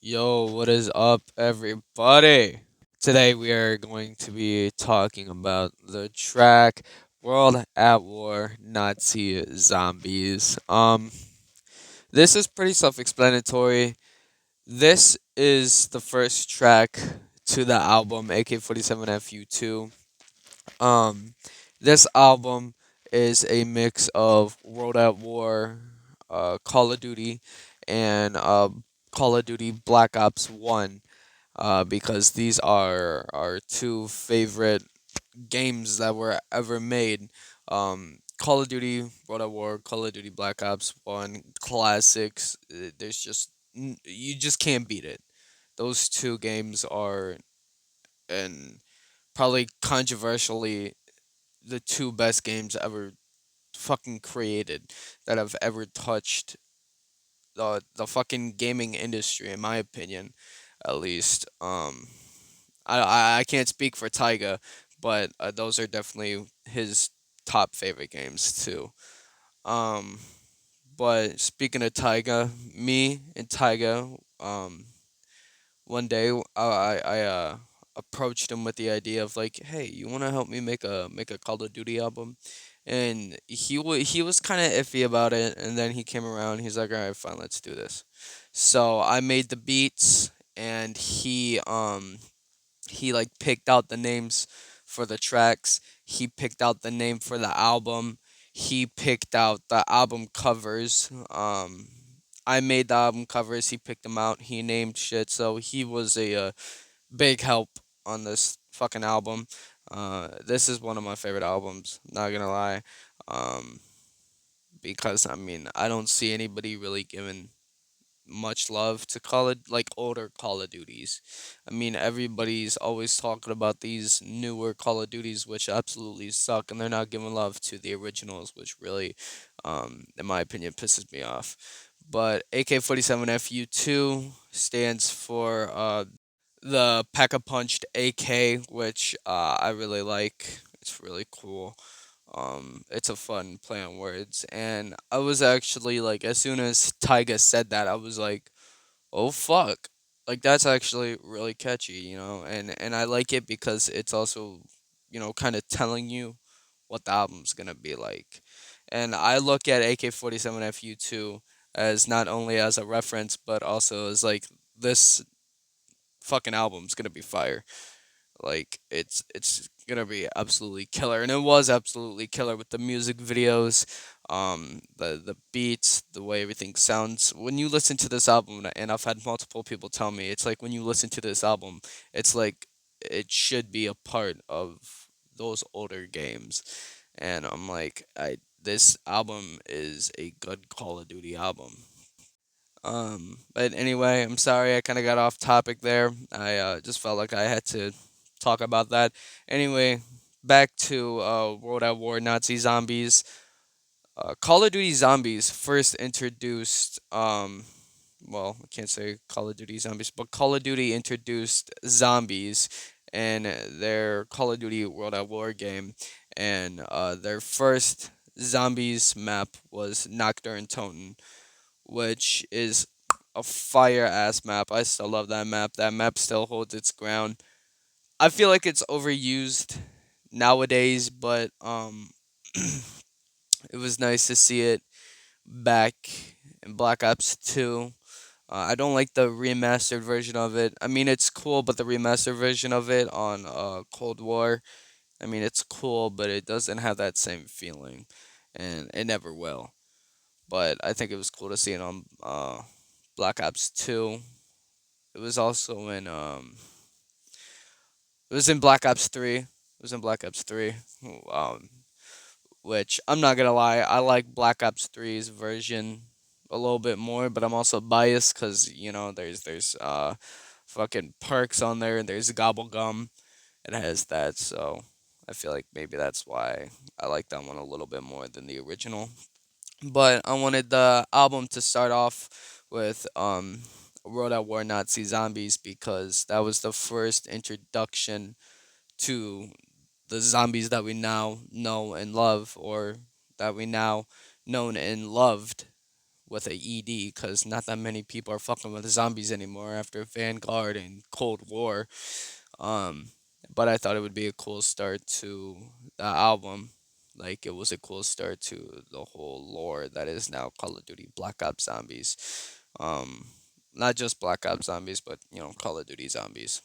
Yo, what is up, everybody? Today we are going to be talking about the track World at War Nazi Zombies. This is pretty self-explanatory. This is the first track to the album AK-47FU2. Um, this album is a mix of World at War, Call of Duty, and Call of Duty Black Ops 1, because these are our two favorite games that were ever made. Call of Duty World at War, Call of Duty Black Ops 1, classics. There's just, you just can't beat it. Those two games are, and probably controversially, the two best games ever fucking created, that have ever touched the fucking gaming industry, in my opinion, at least. I can't speak for Tyga, but those are definitely his top favorite games too. Um, but speaking of Tyga, me and Tyga, one day I approached him with the idea of like, hey, you want to help me make a Call of Duty album? And he was kind of iffy about it, and then he came around. He's like, all right, fine, let's do this. So I made the beats, and he like picked out the names for the tracks. He picked out the name for the album. He picked out the album covers. I made the album covers. He picked them out. He named shit. So he was a big help on this fucking album. This is one of my favorite albums. Not gonna lie. Um, because I mean I don't see anybody really giving much love to Call of, like, older Call of Duties. I mean, everybody's always talking about these newer Call of Duties, which absolutely suck, and they're not giving love to the originals, which really, in my opinion, pisses me off. But AK-47FU2 stands for the Pack a Punched AK, which I really like. It's really cool. It's a fun play on words, and I was actually like, as soon as Tyga said that, I was like, "Oh fuck!" Like that's actually really catchy, and I like it because it's also, kind of telling you what the album's gonna be like. And I look at AK-47FU2 as not only as a reference, but also as like, this fucking album's gonna be fire. Like it's gonna be absolutely killer, and it was absolutely killer with the music videos, the beats, the way everything sounds. When you listen to this album, and I've had multiple people tell me, it's like when you listen to this album, it's like it should be a part of those older games, and I'm like, I this album is a good Call of Duty album. But anyway, I'm sorry I kind of got off topic there. I just felt like I had to talk about that. Anyway, back to World at War Nazi Zombies. Call of Duty Zombies first introduced, well, I can't say Call of Duty Zombies, but Call of Duty introduced zombies in their Call of Duty World at War game, and their first zombies map was Nocturne Toten, which is a fire ass map. I still love that map. That map still holds its ground. I feel like it's overused nowadays, but it was nice to see it back in Black Ops 2. I don't like the remastered version of it. I mean, it's cool, but the remastered version of it on Cold War, I mean, it's cool, but it doesn't have that same feeling, and it never will. But I think it was cool to see it on Black Ops 2. It was also in it was in Black Ops 3. It was in Black Ops 3. Um which I'm not going to lie, I like Black Ops 3's version a little bit more, but I'm also biased cuz there's fucking perks on there, and there's gobble gum. It has that, so I feel like maybe that's why I like that one a little bit more than the original. But I wanted the album to start off with World at War Nazi Zombies, because that was the first introduction to the zombies that we now know and love, or that we now known and loved. with a ED because not that many people are fucking with zombies anymore after Vanguard and Cold War. Um, but I thought it would be a cool start to the album. Like it was a cool start to the whole lore that is now Call of Duty Black Ops Zombies. Um, Not just Black Ops Zombies, but Call of Duty Zombies.